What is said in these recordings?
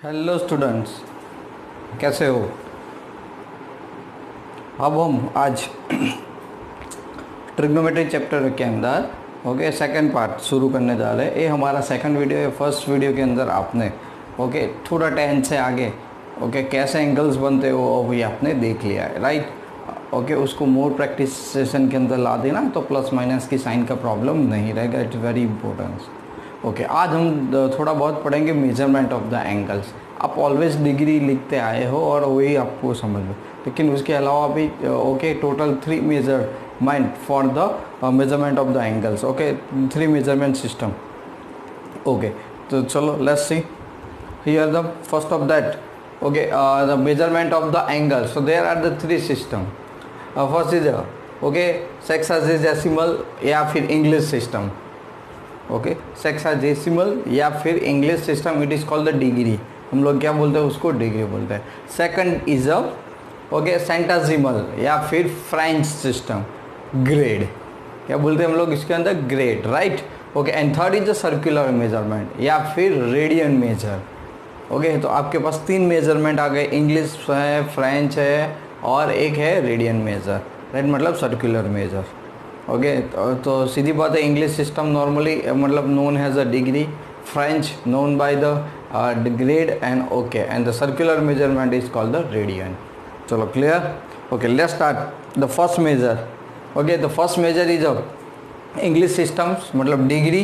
Hello students, कैसे हो। अब हम आज ट्रिग्नोमेट्री चैप्टर के अंदर सेकंड पार्ट शुरू करने जा रहे हैं। ये हमारा सेकंड वीडियो है। फर्स्ट वीडियो के अंदर आपने थोड़ा 10 से आगे कैसे एंगल्स बनते हो वो भी आपने देख लिया है, राइट। उसको मोर प्रैक्टिस सेशन के अंदर ला देना तो प्लस माइनस की साइन का प्रॉब्लम नहीं रहेगा। It's very important. आज हम थोड़ा बहुत पढ़ेंगे मेजरमेंट ऑफ द एंगल्स। आप ऑलवेज डिग्री लिखते आए हो और वही आपको समझ लो, लेकिन उसके अलावा भी total 3 measurement for the measurement of the angles. 3 measurement system. तो चलो let's see here the first of that the measurement of the angle. So there are the 3 system. First is sexagesimal या फिर इंग्लिश सिस्टम। सेक्साडेसिमल या फिर English system, it is called the degree. हम लोग क्या बोलते हैं उसको, डिग्री बोलते हैं। सेकंड इज सेंटासिमल या फिर फ्रेंच सिस्टम, ग्रेड। क्या बोलते हैं हम लोग इसके अंदर, grade, right. And third is the circular measurement या फिर रेडियन मेजर। तो आपके पास 3 मेजरमेंट आ गए, इंग्लिश है, फ्रेंच है और एक है रेडियन मेजर, राइट, मतलब सर्कुलर मेजर। तो सीधी बात है, इंग्लिश सिस्टम नॉर्मली मतलब known has a degree, French known by the grade and the circular measurement is called the radian. चलो clear. Let's start the first measure. The first measure is English systems मतलब degree.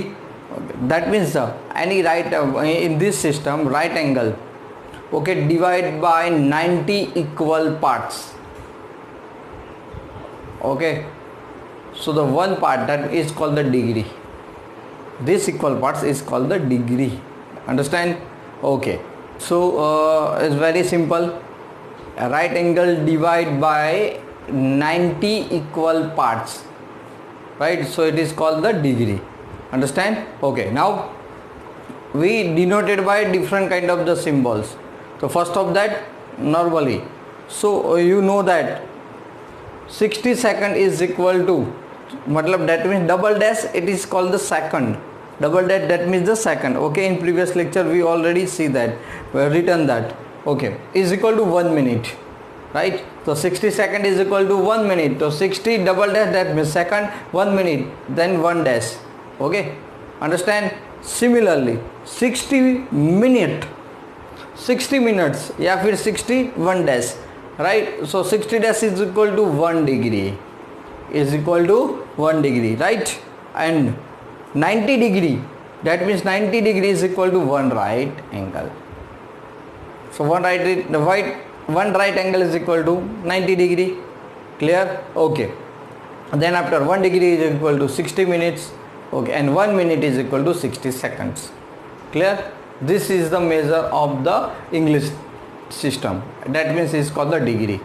That means any right in this system right angle divide by 90 equal parts. So the one part that is called the degree. This equal parts is called the degree. Understand? So it's very simple. A right angle divide by 90 equal parts. Right? So it is called the degree. Understand? Now we denoted by different kind of the symbols. So first of that, normally. So you know that 60 second is equal to, मतलब that means double dash, it is called the second. Double dash, that means the second. In previous lecture we already see that, we have written that. Is equal to 1 minute, right? So 60 second is equal to 1 minute. So 60 double dash, that means second, 1 minute, then 1 dash. Understand? Similarly 60 minutes या फिर 60 1 dash, right? So 60 dash is equal to 1 degree, is equal to 1 degree, right? And 90 degree, that means 90 degree is equal to 1 right angle. So one right angle is equal to 90 degree. Clear? Then after 1 degree is equal to 60 minutes. And 1 minute is equal to 60 seconds. Clear? This is the measure of the English system. That means it's called the degree.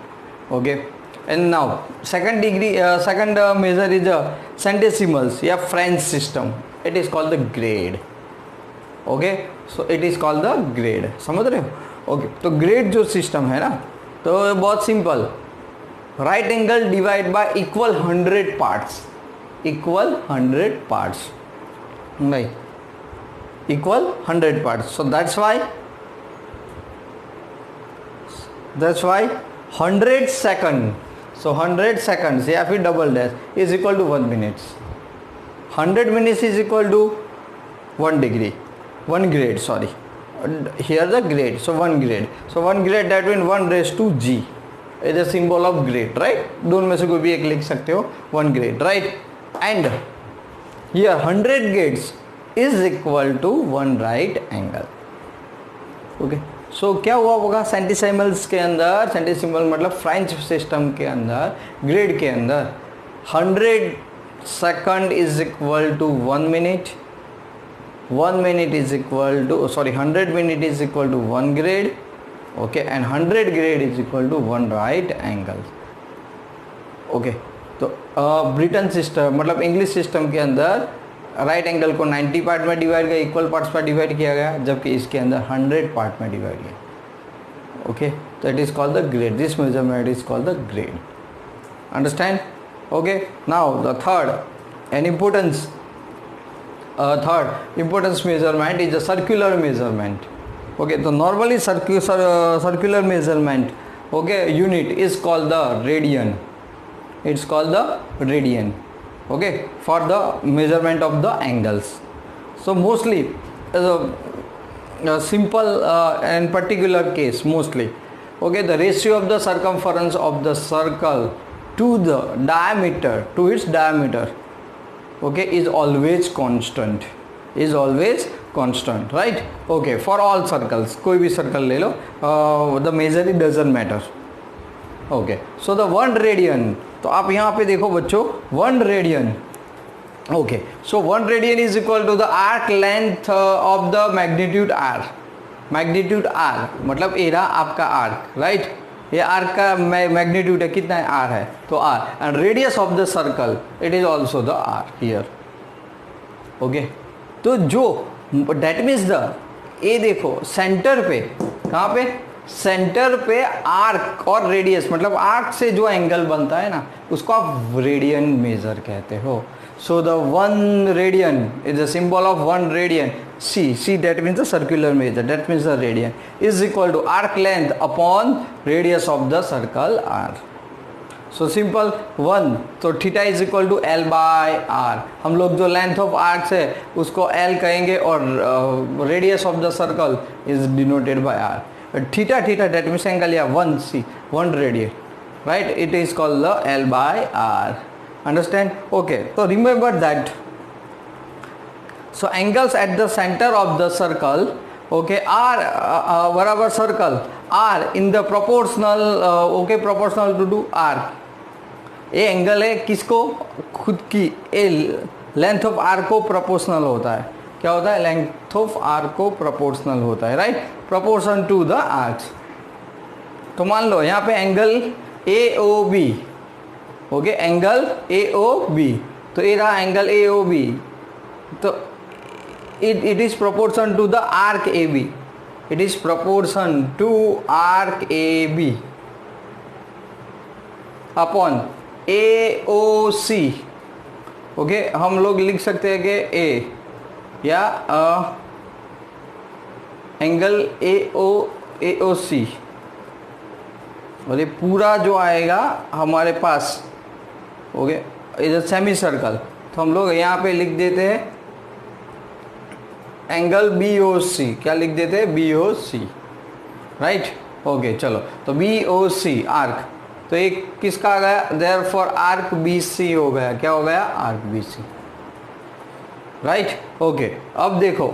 And now second measure is the centesimals या French system. It is called the grade. So it is called the grade. समझ रहे हो? तो grade जो system है ना, तो बहुत simple. Right angle divide by equal 100 parts. Equal 100 parts. नहीं. Equal 100 parts. So that's why 100 second. So 100 seconds या फिर double dash is equal to 1 minute. 100 minutes is equal to 1 degree, 1 grade, sorry. Here the grade, so 1 grade. So 1 grade, that means 1 raised to g is a symbol of grade, right? दोनों में से कोई भी एक लिख सकते हो, 1 grade, right? And here 100 grades is equal to 1 right angle. सो क्या हुआ होगा सेंटीसिमल्स के अंदर, सेंटीसिमल मतलब फ्रेंच सिस्टम के अंदर, ग्रेड के अंदर 100 second is equal to 1 minute, 1 minute is equal to 100 minute is equal to 1 grade, and 100 grade is equal to 1 right angle. तो ब्रिटेन सिस्टम मतलब इंग्लिश सिस्टम के अंदर राइट एंगल को 90 पार्ट में डिवाइड किया, इक्वल पार्ट्स में divide किया गया, जबकि इसके अंदर 100 पार्ट में डिवाइड किया। तो it is called the grade. This measurement is called the grade. Understand? Now the third N importance measurement is a circular measurement. Okay, तो normally circular measurement, okay, unit is called the radian. It's called the radian, okay, for the measurement of the angles. So mostly a simple and particular case, mostly, okay, the ratio of the circumference of the circle to the diameter, to its diameter, okay, is always constant, is always constant, right? Okay, for all circles, कोई भी circle ले लो, the measure it doesn't matter. Okay, so the 1 radian, तो आप यहाँ पे देखो बच्चों 1 radian, okay, so 1 radian is equal to the arc length of the magnitude r. Magnitude r मतलब ए रहा आपका आर्क, राइट? ये आर्क का मैग्नीट्यूड है, कितना है? r है, तो r, and radius of the circle it is also the r here, okay. तो जो डेट मीन्स द ए देखो सेंटर पे, कहाँ पे? सेंटर पे आर्क और रेडियस, मतलब आर्क से जो एंगल बनता है ना उसको आप रेडियन मेजर कहते हो। So the 1 radian is the symbol of 1 radian, C that means the circular measure, that means the radian is equal to arc length upon radius of the circle r. So simple 1, तो theta is equal to L by R। हम लोग जो length of arcs है उसको L कहेंगे और radius of the circle is denoted by R। Theta that means angle या 1 radian, right? It is called the L by R, understand? Okay, तो remember that, so angles at the center of the circle, okay, are बराबर circle are in the proportional, okay, proportional to arc। ये angle है किसको? खुद की a length of arc को proportional होता है। क्या होता है? लेंथ ऑफ आर्क को प्रोपोर्शनल होता है, right? Proportion to the arcs. तो मान लो यहाँ पे angle AOB, okay, angle AOB, तो ये रहा एंगल AOB, तो it is proportion to the arc AB, it is proportion to arc AB upon AOC, okay. हम लोग लिख सकते हैं कि A या एंगल AOC, और ये पूरा जो आएगा हमारे पास, okay, is a semi circle, तो हम लोग यहाँ पे लिख देते हैं एंगल BOC। क्या लिख देते हैं? BOC, right? ओके, चलो, तो BOC आर्क, तो एक किसका आ गया? देयरफॉर आर्क BC हो गया। क्या हो गया? Arc BC, right? ओके, अब देखो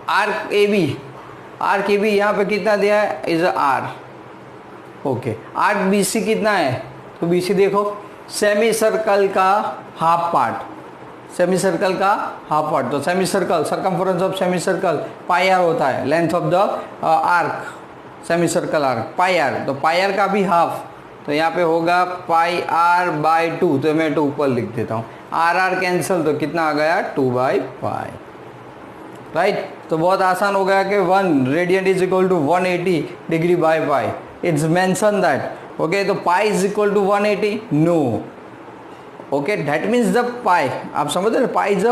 आर्क AB यहाँ पे कितना दिया है? Is R, okay. Arc BC कितना है? तो BC देखो सेमी सर्कल का हाफ पार्ट, सेमी सर्कल का हाफ पार्ट, तो semicircle, circumference of semicircle pi r होता है, length of the arc, semicircle arc pi r, तो पाई आर का भी हाफ, तो यहाँ पे होगा पाई आर बाय 2, तो मैं 2 ऊपर लिख देता हूँ, आर कैंसिल, तो कितना आ गया? 2 बाई पाई, राइट? तो बहुत आसान हो गया कि 1 radian is equal to 180 degree by pi, it's mention that, okay. तो pi is equal to 180? No, okay, that means the pi, आप समझ रहे, pi is a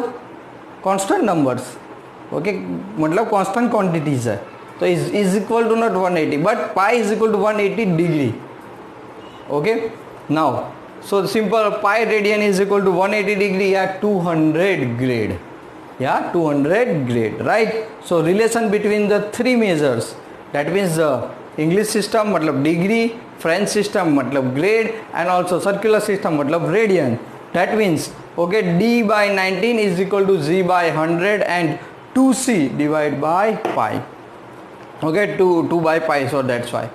constant numbers, okay, मतलब कांस्टेंट क्वांटिटीज है, तो is equal to not 180 but pi is equal to 180 degree, okay. Now so simple, pi radian is equal to 180 degree या 200 grade, या 200 grade, right? So relation between the 3 measures, that means the English system मतलब degree, French system मतलब grade, and also circular system मतलब radian, that means, okay, D by 19 is equal to G by 100 and 2C divide by pi, okay, 2 by pi, so that's why,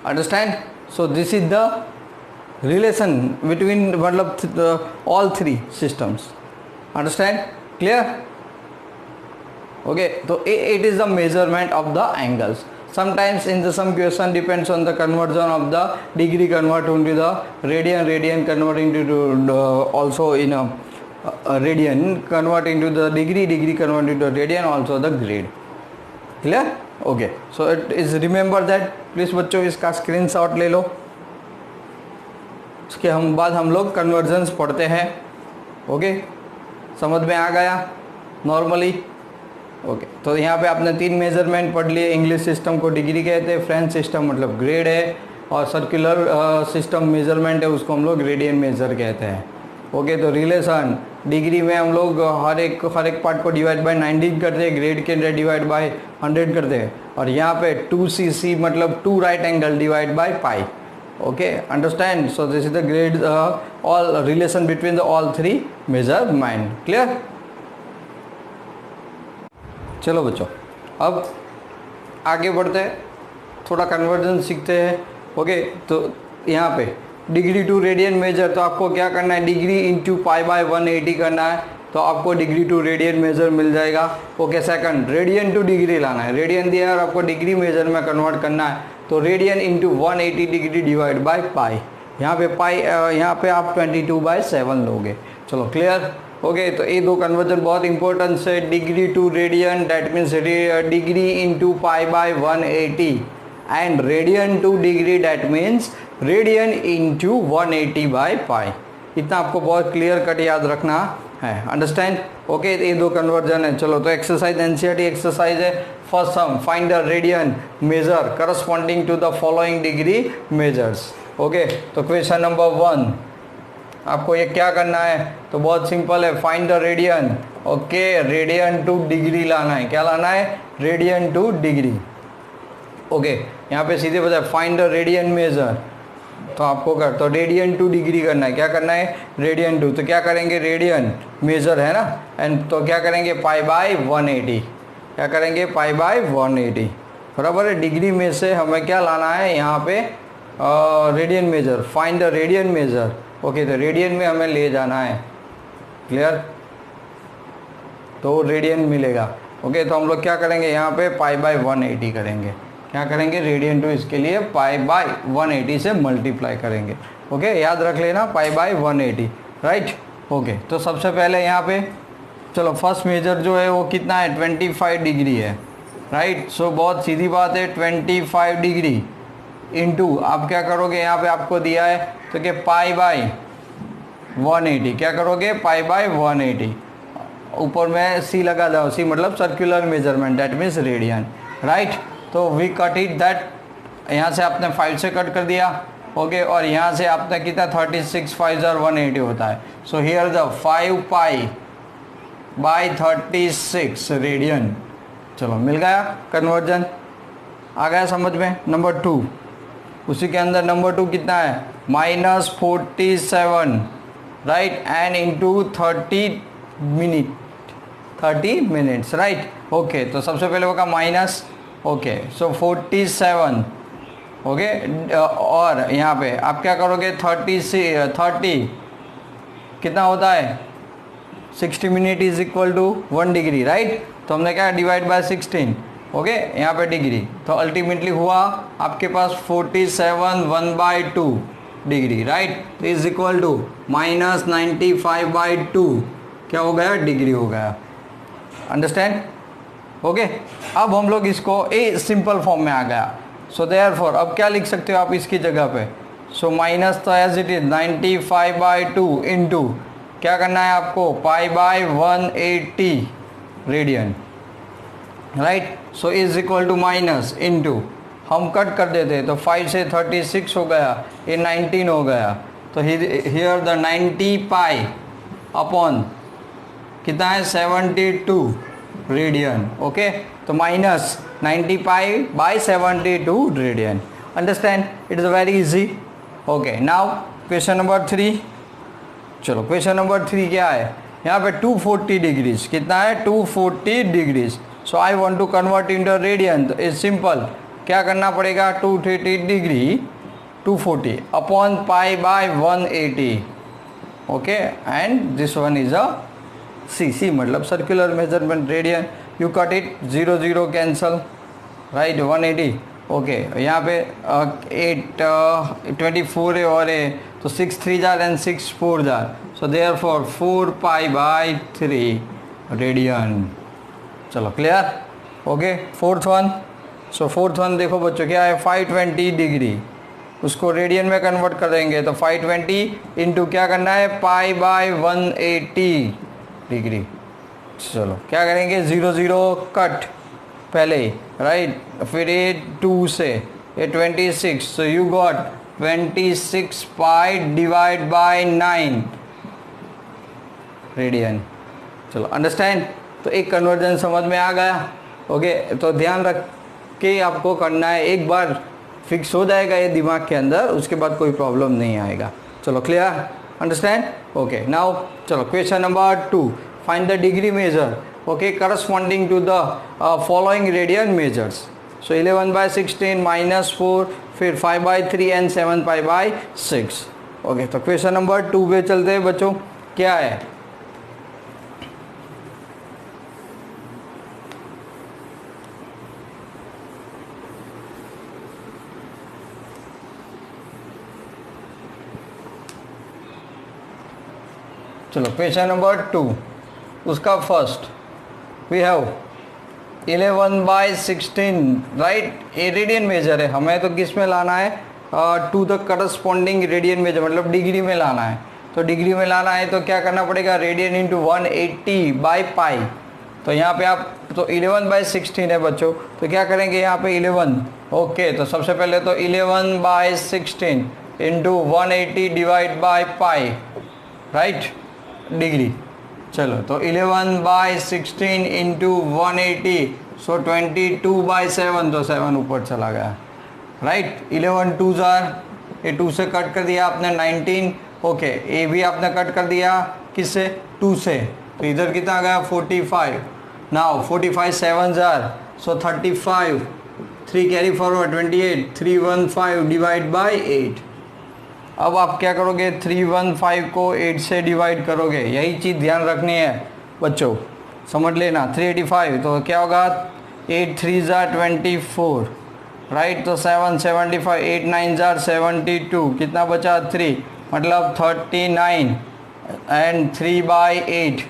understand? So this is the relation between मतलब all 3 systems, understand? Clear? Okay, तो it is the measurement of the angles. Sometimes in some question depends on the conversion of the degree convert into the radian converting to also in a radian convert into the degree convert into radian, also the grade. Clear? Okay, so it is, remember that, please बच्चों इसका screenshot ले लो। उसके हम बाद हम लोग convergence पढ़ते हैं, ओके? समझ में आ गया नॉर्मली? ओके, तो यहाँ पे आपने 3 मेजरमेंट पढ़ लिए। इंग्लिश सिस्टम को डिग्री कहते हैं, फ्रेंच सिस्टम मतलब ग्रेड है, और सर्कुलर सिस्टम मेजरमेंट है उसको हम लोग रेडियन मेजर कहते हैं। ओके, तो रिलेशन डिग्री में हम लोग हर एक पार्ट को डिवाइड बाय 19 करते हैं, ग्रेड के अंदर डिवाइड बाय 100 करते हैं, और यहाँ पे 2cc मतलब 2 right angle divide by pi. Okay, understand? So this is the grade all relation between the all 3 measurement. Clear? चलो बच्चों, अब आगे बढ़ते हैं, थोड़ा कन्वर्जन सीखते हैं। ओके, तो यहाँ पे डिग्री टू रेडियन मेजर, तो आपको क्या करना है, डिग्री इंटू पाई बाय 180 करना है, तो आपको डिग्री टू रेडियन मेजर मिल जाएगा। Okay, second radian to degree लाना है, रेडियन दिया है और आपको डिग्री मेजर में कन्वर्ट करना है, तो radian into 180 degree divide by pi. यहाँ पे पाई, यहाँ पे आप 22/7 लोगे। चलो क्लियर? ओके, तो ये 2 कन्वर्जन बहुत इंपॉर्टेंट है। Degree to radian that means degree into pi by 180, and radian to degree that means radian into 180 by pi. इतना आपको बहुत क्लियर कट याद रखना है। अंडरस्टैंड? ओके, ये 2 कन्वर्जन है। चलो, तो एक्सरसाइज एनसीईआरटी एक्सरसाइज है। First sum, find the radian measure corresponding to the following degree measures. Okay, तो क्वेश्चन नंबर 1 आपको ये क्या करना है, तो बहुत सिंपल है, find the radian. Okay, radian to degree लाना है। क्या लाना है? Radian to degree. ओके, यहाँ पे सीधे बता फाइंड द रेडियन मेजर, तो आपको कर, तो रेडियन टू डिग्री करना है। क्या करना है? रेडियन टू, तो क्या करेंगे, रेडियन मेजर है ना, एंड तो क्या करेंगे, पाई बाय 180। क्या करेंगे? पाई बाय 180, बराबर है। डिग्री में से हमें क्या लाना है यहाँ पे, radian major. Find the radian major. Okay, तो रेडियन में हमें ले जाना है। क्लियर? तो रेडियन मिलेगा। ओके, तो हम लोग क्या करेंगे, यहाँ पे पाई बाय 180 करेंगे। क्या करेंगे? रेडियन टू इसके लिए पाई बाय 180 से मल्टीप्लाई करेंगे। ओके, याद रख लेना, पाई बाय 180, राइट। ओके, तो सबसे पहले यहाँ पे चलो, फर्स्ट मेजर जो है वो कितना है, 25 डिग्री है, राइट। सो बहुत सीधी बात है, 25 डिग्री इंटू आप क्या करोगे, यहाँ पे आपको दिया है तो क्या, पाई बाय 180। क्या करोगे? पाई बाय 180, ऊपर में सी लगा दो, सी मतलब circular measurement that means radian, right. तो वी कट इट दैट, यहाँ से आपने 5 से कट कर दिया। ओके, और यहाँ से आपने कितना, 36 5 180 होता है। So here the 5 pi by 36 radian. चलो, मिल गया कन्वर्जन, आ गया समझ में। नंबर 2, उसी के अंदर नंबर 2 कितना है, -47, right, and into 30 minutes, right. Okay, तो सबसे पहले होगा माइनस। ओके, सो 47। ओके, और यहाँ पे आप क्या करोगे, 30 कितना होता है, 60 minute is equal to 1 degree, right. तो हमने क्या डिवाइड बाय 16। ओके, यहाँ पे डिग्री, तो अल्टीमेटली हुआ आपके पास 47 1/2 डिग्री, राइट। तो इज इक्वल टू -95/2 क्या हो गया, डिग्री हो गया। अंडरस्टैंड? ओके, अब हम लोग इसको ए सिंपल फॉर्म में आ गया। सो देयरफॉर अब क्या लिख सकते हो आप इसकी जगह पे, सो माइनस तो एज इट इज 95/2 इंटू क्या करना है आपको, pi by 180 radian, right. So is equal to minus into, हम कट कर देते तो 5 से 36 हो गया, ये 19 हो गया, तो हियर द 90 पाई अपॉन कितना है 72 रेडियन। ओके, तो minus 90 pi by 72 radian. Understand? It is very easy. Okay, now question number 3। चलो, क्वेश्चन नंबर 3 क्या है, यहाँ पे 240 डिग्रीज, कितना है 240 degrees. So I want to convert into radian, तो इज सिंपल, क्या करना पड़ेगा, 230 degree 240 upon pi by 180। Okay, and this one is a C मतलब circular measurement radian. You cut it, 0 0 cancel, right, 180। Okay, यहाँ पे 24 है और है, तो 6 3 जार एंड 6 4 जार, so therefore 4 pi by 3 radian. चलो, क्लियर? Okay, fourth one. सो फोर्थ वन देखो बच्चों, क्या है, 520 डिग्री, उसको रेडियन में कन्वर्ट करेंगे तो 520 इंटू क्या करना है, पाई बाय 180 डिग्री। चलो क्या करेंगे, 0 0 कट पहले ही, राइट, फिर ये 2 से ये 26, so you got 26 pi divide by 9 radian. चलो अंडरस्टैंड, तो एक कन्वर्जन समझ में आ गया। ओके, तो ध्यान रख के आपको करना है, एक बार फिक्स हो जाएगा ये दिमाग के अंदर, उसके बाद कोई प्रॉब्लम नहीं आएगा। चलो क्लियर, अंडरस्टैंड, ओके। नाउ चलो question number 2, find the degree measure, okay, corresponding to the following radian measures. So 11/16 -4, फिर 5/3 एंड 7π/6। ओके, तो क्वेश्चन नंबर 2 पे चलते हैं बच्चों, क्या है। चलो क्वेश्चन नंबर 2, उसका फर्स्ट वी हैव 11/16, राइट, ये रेडियन मेजर है, हमें तो किस में लाना है, to the corresponding radian measure, मतलब डिग्री में लाना है। तो डिग्री में लाना है तो क्या करना पड़ेगा, रेडियन इंटू 180/π। तो यहाँ पे आप तो 11/16 है बच्चों, तो क्या करेंगे यहाँ पे 11, ओके, तो सबसे पहले तो 11/16 into 180 divide by pi, right, degree. चलो तो 11/16 इंटू 180, सो 22/7, तो 7 ऊपर चला गया, राइट। 11 2 ये 2 से कट कर दिया आपने 19, ओके, ये भी आपने कट कर दिया किससे, 2 से, तो इधर कितना आ गया 45। Now 45 7 so 35, 3 carry forward 28, 315 divide by 8। अब आप क्या करोगे, 315 को 8 से डिवाइड करोगे, यही चीज़ ध्यान रखनी है बच्चों, समझ लेना। 385 तो क्या होगा, 8 3 24, राइट, तो 7 75, 8 9 72, कितना बचा 3, मतलब 39 एंड 3/8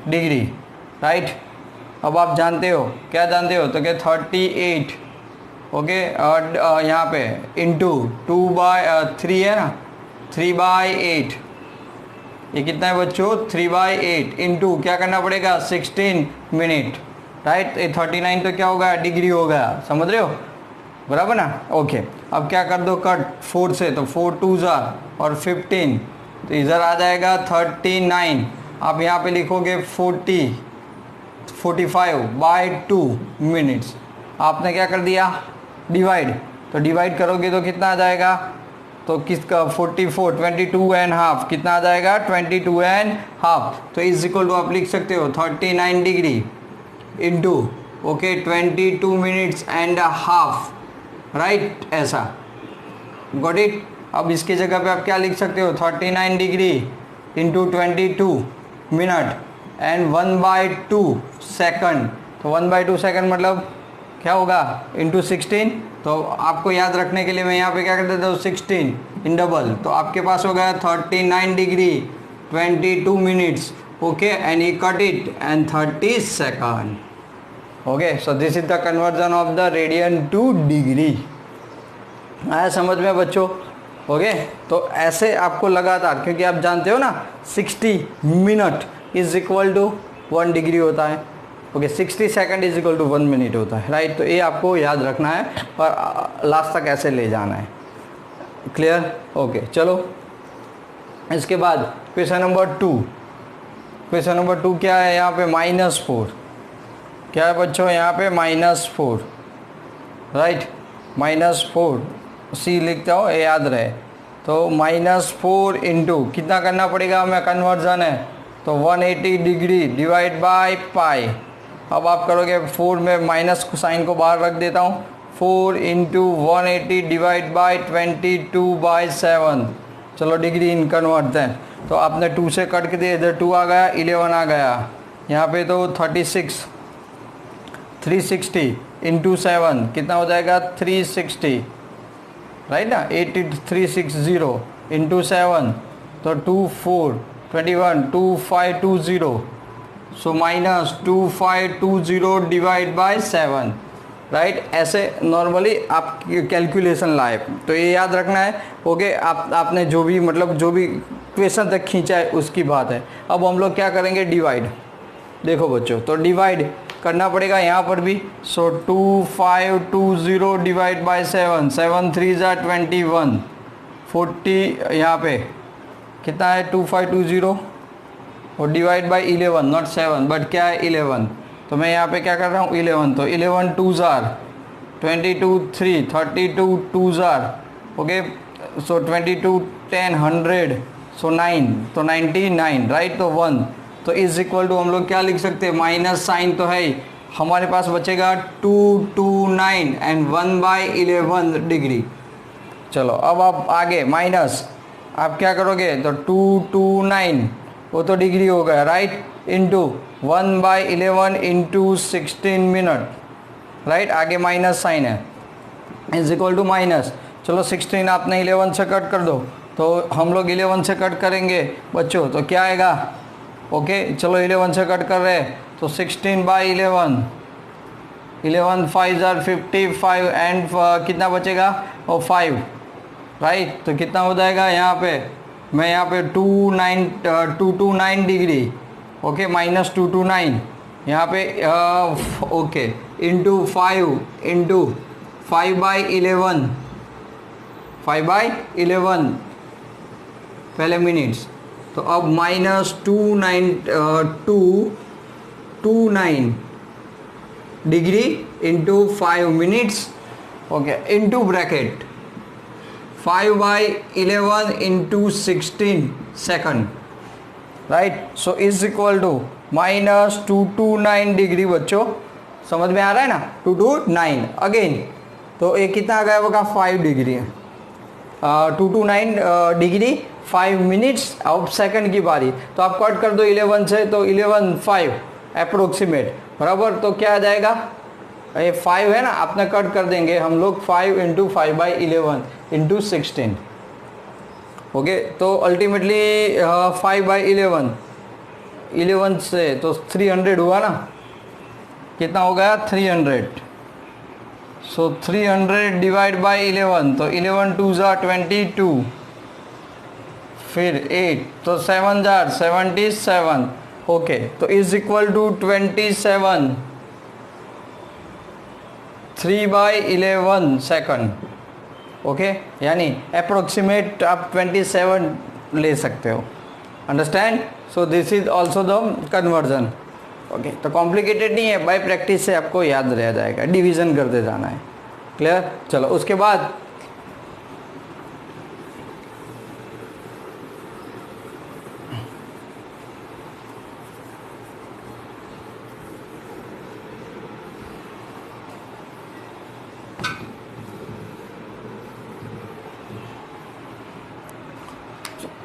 डिग्री, राइट। अब आप जानते हो, क्या जानते हो, तो क्या 38, ओके, और यहाँ पे इंटू 2/3 है ना, 3/8, ये कितना है बच्चों, 3/8 इंटू क्या करना पड़ेगा 16 मिनट, राइट। ये 39 तो क्या होगा, डिग्री हो गया, समझ रहे हो, बराबर ना, ओके। अब क्या कर दो कट 4 से, तो 4 2 और 15, तो इधर आ जाएगा 39, आप यहाँ पे लिखोगे 45/2 मिनट्स। आपने क्या कर दिया, डिवाइड, तो डिवाइड करोगे तो कितना आ जाएगा, तो किसका 44 22.5, कितना आ जाएगा 22.5, तो इज इक्वल टू आप लिख सकते हो 39 degree into, okay, 22 minutes and half, right, ऐसा, गॉट इट। अब इसके जगह पे आप क्या लिख सकते हो, 39 degree into 22 minute and 1/2 second, तो 1/2 सेकंड मतलब क्या होगा, इंटू 16, तो आपको याद रखने के लिए मैं यहाँ पे क्या कर देता हूँ 16 इन डबल, तो आपके पास हो गया 39 degree 22 minutes, okay, and he cut it and 30 second, okay. So this is the conversion of the radian to degree. आया समझ में बच्चों, ओके। तो ऐसे आपको लगातार, क्योंकि आप जानते हो ना 60 minute is equal to 1 degree होता है, okay, 60 second is equal to 1 minute होता है, राइट। तो ये आपको याद रखना है और लास्ट तक ऐसे ले जाना है, क्लियर, ओके। चलो इसके बाद क्वेश्चन नंबर 2, क्वेश्चन नंबर 2 क्या है, यहाँ पे -4, क्या है बच्चों, यहाँ पे -4, राइट, -4 सी लिखता हूँ, ये याद रहे। तो -4 इंटू कितना करना पड़ेगा हमें, कन्वर्जन है, तो 180 डिग्री डिवाइड बाय पाई। अब आप करोगे 4 में माइनस साइन को बाहर रख देता हूँ, 4 इंटू 180 डिवाइड बाई 22/7, चलो डिग्री इन कन्वर्ट है। तो आपने 2 से कट के दिया, इधर 2 आ गया, 11 आ गया, यहाँ पे तो 36, 360 इंटू 7 कितना हो जाएगा 360, राइट ना, 8360 इंटू 7 तो 24 21 2520, सो -2520 डिवाइड बाय 7, राइट। ऐसे नॉर्मली आप कैलकुलेशन लाए, तो ये याद रखना है, ओके। आपने जो भी मतलब जो भी क्वेश्चन तक खींचा है उसकी बात है। अब हम लोग क्या करेंगे, डिवाइड देखो बच्चों, तो डिवाइड करना पड़ेगा यहाँ पर भी। सो 2520 डिवाइड बाय 7, 7 3 ज़ा 21, 40 यहाँ पे कितना है 2520 और डिवाइड बाय 11, नॉट 7 बट क्या है 11। तो मैं यहाँ पे क्या कर रहा हूँ 11, तो 11 2 ज़ार 22 3, 32 2 ज़ार ओके, सो 22 10 100, सो 9, तो 99 राइट, तो 1, तो इज इक्वल टू हम लोग क्या लिख सकते हैं, माइनस साइन तो है ही, हमारे पास बचेगा 229 एंड 1/11 डिग्री। चलो अब आप आगे माइनस आप क्या करोगे, तो 229 वो तो डिग्री हो गया right, into 1/11 into 16 minute right, आगे माइनस साइन है, इज इक्वल टू माइनस, चलो 16 आपने 11 से कट कर दो, तो हम लोग 11 से कट करेंगे बच्चों, तो क्या आएगा ओके, चलो 11 से कट कर रहे हैं, तो 16/11, 11 5 ज़ार 55 एंड कितना बचेगा और 5 राइट, तो कितना हो जाएगा यहाँ पे, मैं यहाँ पे 229 डिग्री ओके, माइनस 229 यहाँ पे ओके, इंटू 5/11 पहले मिनट्स, तो अब minus 229 degree into 5 minutes okay, into bracket 5/11 into 16 second right, so is equal to minus 229 degree. बच्चों समझ में आ रहा है ना, 229 अगेन, तो ये कितना आ गया होगा 5 डिग्री है, 229 डिग्री 5 मिनट्स ऑफ सेकंड की बारी, तो आप कट कर दो 11 से, तो 11 5 अप्रोक्सीमेट बराबर, तो क्या आ जाएगा, ये 5 है ना, आपने कट कर देंगे हम लोग 5 इंटू 5/11 इंटू 16 ओके, तो अल्टीमेटली 5/11 11 से तो 300 हुआ ना, कितना हो गया 300, सो 300 डिवाइड बाय 11, तो 11 2 ज़ा 22, फिर 8, तो 7 ज़ार 77 ओके, तो is equal to 27 3/11 second okay, यानी अप्रोक्सीमेट आप 27 ले सकते हो, understand. So this is also the conversion okay, तो कॉम्प्लिकेटेड नहीं है, बाय प्रैक्टिस से आपको याद रह जाएगा, डिवीज़न करते जाना है, क्लियर। चलो उसके बाद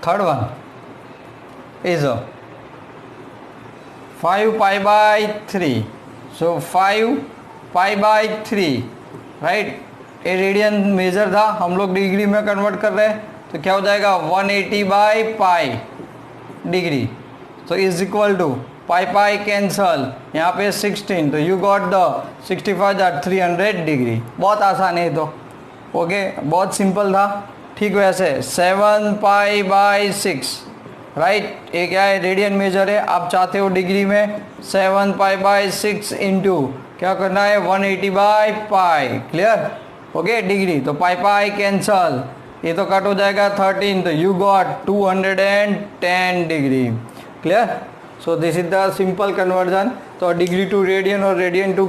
third one is 5π/3, so 5π/3 right, ये रेडियन मेजर था, हम लोग डिग्री में कन्वर्ट कर रहे हैं, तो क्या हो जाएगा 180/π डिग्री, तो is equal to pi cancel, यहाँ पे 16, तो यू गॉट द 65 300 डिग्री। बहुत आसान है तो ओके, बहुत सिंपल था, ठीक वैसे 7π/6 राइट, ये क्या है रेडियन मेजर है, आप चाहते हो डिग्री में 7π/6 इंटू क्या करना है 180/π, क्लियर ओके डिग्री, तो पाई कैंसल, ये तो कट हो जाएगा 13, तो you got 210 degree, clear. So this is the simple conversion, तो डिग्री टू रेडियन और रेडियन टू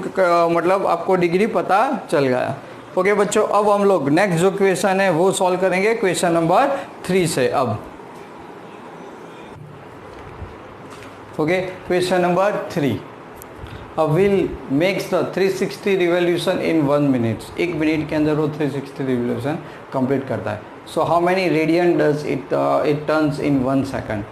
मतलब आपको डिग्री पता चल गया ओके बच्चों। अब हम लोग नेक्स्ट जो क्वेश्चन है वो सॉल्व करेंगे, क्वेश्चन नंबर 3 से। अब okay question number 3, a wheel makes the 360 revolution in 1 minute, 1 minute के अंदर वो 360 रिवॉल्यूशन कंप्लीट करता है। So how many radian does it turns in 1 second,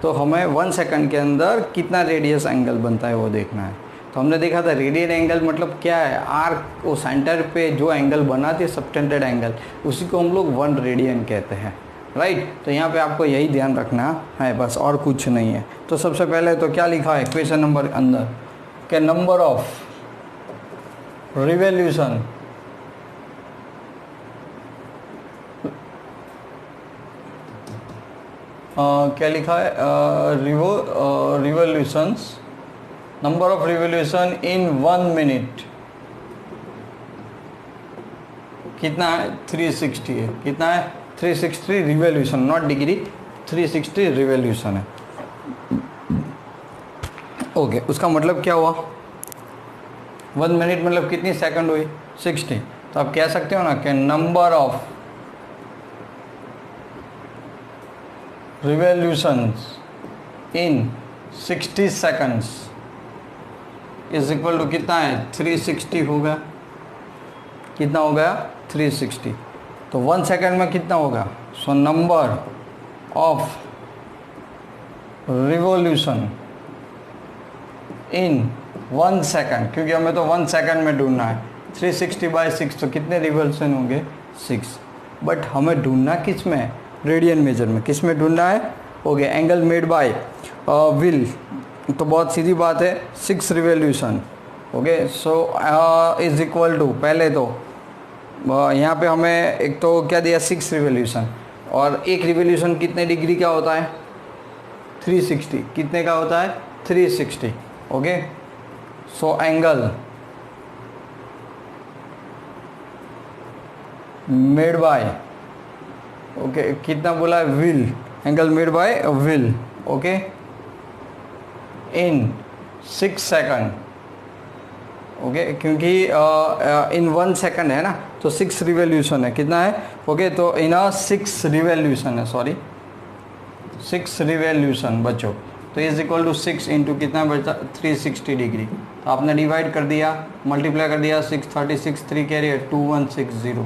तो हमें 1 सेकंड के अंदर कितना रेडियस एंगल बनता है वो देखना है। तो हमने देखा था रेडियन एंगल मतलब क्या है, आर्क वो सेंटर पे जो एंगल बनाती है सबटेंडेड एंगल, उसी को हम लोग 1 रेडियन कहते हैं राइट। तो यहाँ पे आपको यही ध्यान रखना है बस, और कुछ नहीं है। तो सबसे पहले तो क्या लिखा है क्वेश्चन नंबर अंदर के नंबर ऑफ रिवॉल्यूशन क्या लिखा है, revolutions number of revolution in 1 minute कितना है? 360 है। कितना है? 360 रिवोल्यूशन, नॉट डिग्री, 360 रिवोल्यूशन है। ओके, उसका मतलब क्या हुआ? 1 मिनट मतलब कितनी सेकंड हुई? 60। तो आप कह सकते हो ना कि number of revolutions in 60 seconds is equal to कितना है? 360 होगा। कितना हो गया? 360। तो 1 सेकंड में कितना होगा? So number of revolution in 1 second, क्योंकि हमें तो 1 सेकंड में ढूंढना है। 360/6 तो कितने रिवोल्यूशन होंगे? 6। बट हमें ढूंढना किस में? रेडियन मेजर में। किस में ढूंढना है? Okay, angle made by wheel, तो बहुत सीधी बात है, 6 revolution. Okay, so is equal to, पहले तो यहाँ पे हमें एक तो क्या दिया? 6 रिवोल्यूशन, और एक रिवोल्यूशन कितने डिग्री का होता है? 360। कितने का होता है? 360। Okay, so angle made bye, okay, कितना बोला है? Wheel, angle made by wheel, okay, in 6 second. Okay, क्योंकि इन 1 सेकंड है ना, तो 6 रिवोल्यूशन है। कितना है? ओके, तो इन 6 रिवोल्यूशन है, सॉरी 6 रिवोल्यूशन बच्चों, तो इज इक्वल टू 6 इंटू कितना बचा? 360 डिग्री। तो आपने डिवाइड कर दिया, मल्टीप्लाई कर दिया, 636, 3 कैरी 2160।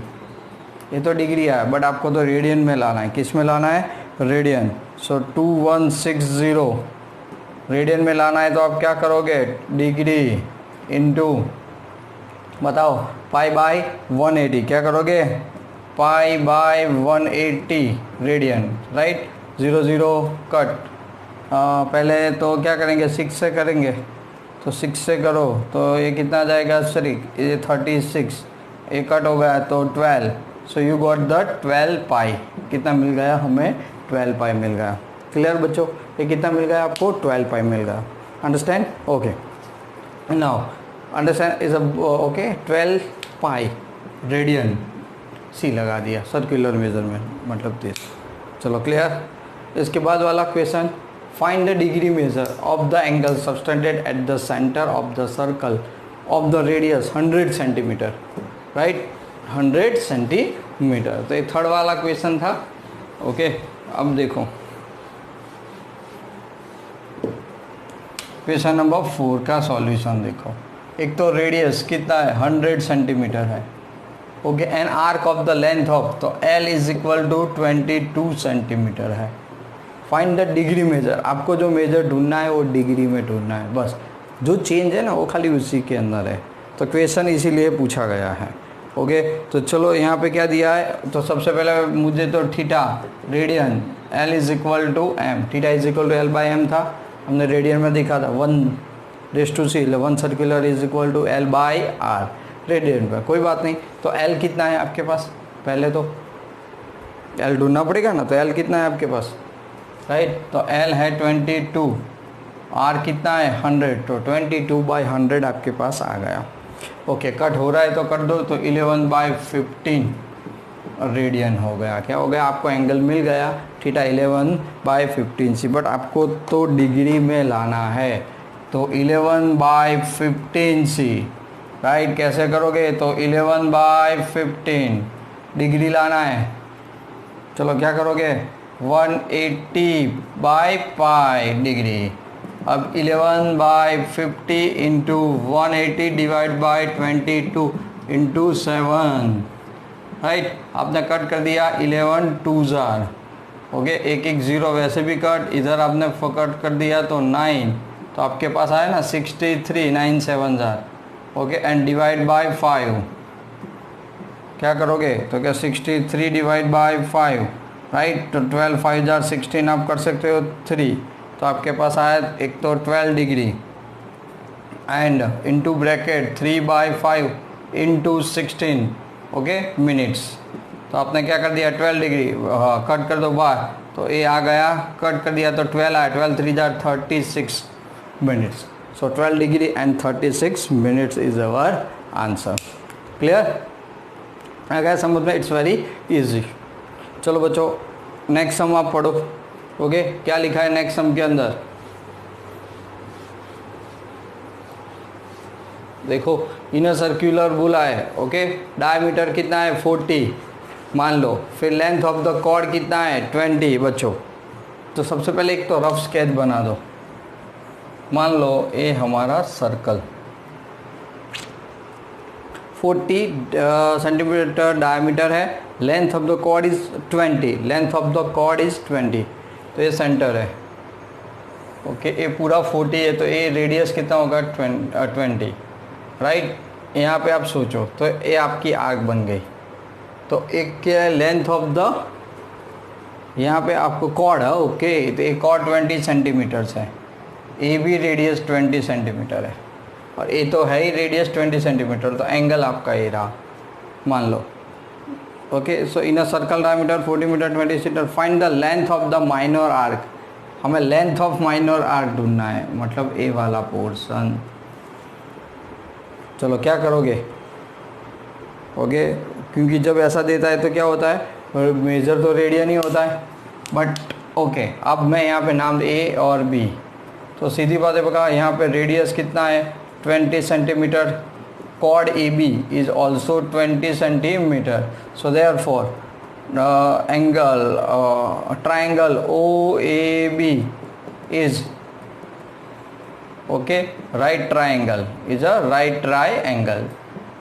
ये तो डिग्री है, बट आपको तो रेडियन में लाना है। किस में लाना है? रेडियन। सो 2160 रेडियन में लाना है, तो आप क्या करोगे? डिग्री इंटू, बताओ, π/180। क्या करोगे? π/180 रेडियन, राइट। 0 कट। पहले तो क्या करेंगे? 6 से करेंगे, तो 6 से करो तो ये कितना आ जाएगा? सॉरी, ये 36, एक कट हो गया तो 12। सो यू गॉट द 12 पाई। कितना मिल गया हमें? 12 पाई मिल गया। क्लियर बच्चों? ये कितना मिल गया आपको? 12 पाई मिल गया। Understand? Okay, now understand is okay, 12 pi radian, C लगा दिया, सर्कुलर मेजरमेंट मतलब दिस। चलो क्लियर। इसके बाद वाला question, find the degree measure of the angle subtended at the centre of the circle of the radius 100 centimetre, right, 100 centimetre. तो ये third वाला क्वेश्चन था। ओके, अब देखो क्वेश्चन नंबर 4 का सॉल्यूशन देखो। एक तो रेडियस कितना है? 100 सेंटीमीटर है। Okay, an arc of the length of, तो L is equal to 22 centimetre है। फाइंड द डिग्री मेजर, आपको जो मेजर ढूंढना है वो डिग्री में ढूंढना है, बस। जो चेंज है ना वो खाली उसी के अंदर है। तो क्वेश्चन इसीलिए पूछा गया है। ओके, तो चलो यहाँ पे क्या दिया है? तो सबसे पहले मुझे तो theta radian L is equal to M, theta is equal to L/M था, हमने रेडियन में देखा था। 1/c 1 circular is equal to L/R radian पर, कोई बात नहीं। तो L कितना है आपके पास? पहले तो L ढूंढना पड़ेगा ना, तो L कितना है आपके पास, राइट। तो L है 22, R कितना है? 100, तो 22/100 आपके पास आ गया। ओके, कट हो रहा है तो कर दो, तो 11/15 रेडियन हो गया। क्या हो गया? आपको एंगल मिल गया थीटा 11/15 सी, बट आपको तो डिग्री में लाना है, तो 11/15 सी, राइट। कैसे करोगे? तो 11/15 डिग्री लाना है। चलो क्या करोगे? 180/π डिग्री। अब 11/50 into 180 divide by 22 into 7, right. आपने कट कर दिया 11 2 ओके, एक 0 वैसे भी कट, इधर आपने कट कर दिया तो 9, तो आपके पास आया ना 63, 9 7 ओके, एंड डिवाइड बाय 5। क्या करोगे? तो क्या 63 डिवाइड बाय 5, राइट। तो 12 5 16 आप कर सकते हो 3, तो आपके पास आया एक तो 12 degree and into bracket 3/5 into 16 okay minutes. तो आपने क्या कर दिया? 12 डिग्री, हाँ, कट कर दो बाहर, तो ये आ गया, कट कर दिया तो 12 आया, 12 3 36 minutes. So 12 degree and 36 minutes is our answer. Clear? अगर समझ में, इट्स वेरी इजी. चलो बच्चों नेक्स्ट सम आप पढ़ो. ओके क्या लिखा है नेक्स्ट सम के अंदर? देखो इनर सर्कुलर बुला है. ओके डायमीटर कितना है 40 मान लो. फिर लेंथ ऑफ द कॉर्ड कितना है 20 बच्चों. तो सबसे पहले एक तो रफ स्केच बना दो. मान लो ये हमारा सर्कल 40 सेंटीमीटर डायमीटर है. Length of the chord is 20. Length of the chord is 20. तो ये सेंटर है. ओके ये पूरा 40 है तो ये रेडियस कितना होगा 20 राइट. यहाँ पे आप सोचो तो ये आपकी आर्क बन गई. तो एक क्या है लेंथ ऑफ द, यहाँ पे आपको कॉर्ड है. ओके तो ये कॉर्ड 20 सेंटीमीटर्स है. ए भी रेडियस 20 सेंटीमीटर है और ये तो है ही रेडियस 20 सेंटीमीटर. तो एंगल आपका ये रहा मान लो. Okay so in a circle diameter 40 metre 20 centimetre. Find the length of the minor arc. हमें लेंथ ऑफ माइनर आर्क ढूंढना है, मतलब ए वाला पोर्शन. चलो क्या करोगे? ओके क्योंकि जब ऐसा देता है तो क्या होता है मेजर तो रेडियन ही होता है. बट ओके अब मैं यहाँ पे नाम ए और बी. तो सीधी बात है बता यहाँ पे रेडियस कितना है 20 centimetre. Chord A B is also 20 centimetre. So therefore angle triangle O A B is okay right triangle is a right triangle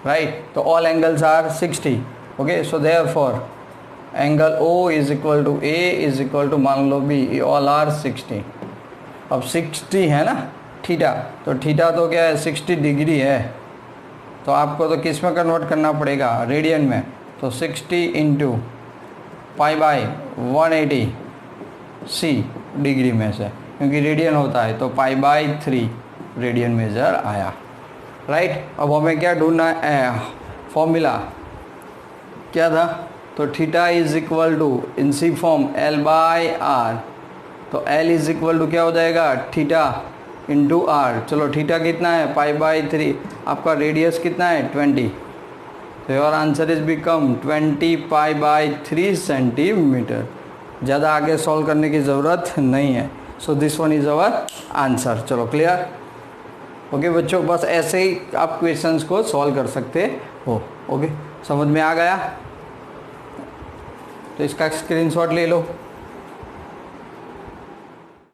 right. So all angles are 60. okay so therefore angle O is equal to A is equal to मान लो B all are 60. अब 60 है ना theta. तो theta तो क्या है 60 degree है. तो आपको तो किस में कन्वर्ट करना पड़ेगा रेडियन में. तो 60 into pi by 180 C degree में से क्योंकि रेडियन होता है. तो पाई बाई 3 रेडियन मेजर आया राइट. अब हमें क्या ढूंढना है फॉर्मूला क्या था. तो theta is equal to in C form L by R. तो L इज इक्वल टू क्या हो जाएगा थीटा इंटू आर. चलो थीटा कितना है पाई बाई 3. आपका रेडियस कितना है 20. तो your answer is become 20 pi by 3 centimetre. ज़्यादा आगे सॉल्व करने की ज़रूरत नहीं है. So this one is our answer. चलो क्लियर. ओके बच्चों बस ऐसे ही आप क्वेश्चंस को सॉल्व कर सकते हो. ओके समझ में आ गया. तो इसका स्क्रीनशॉट ले लो.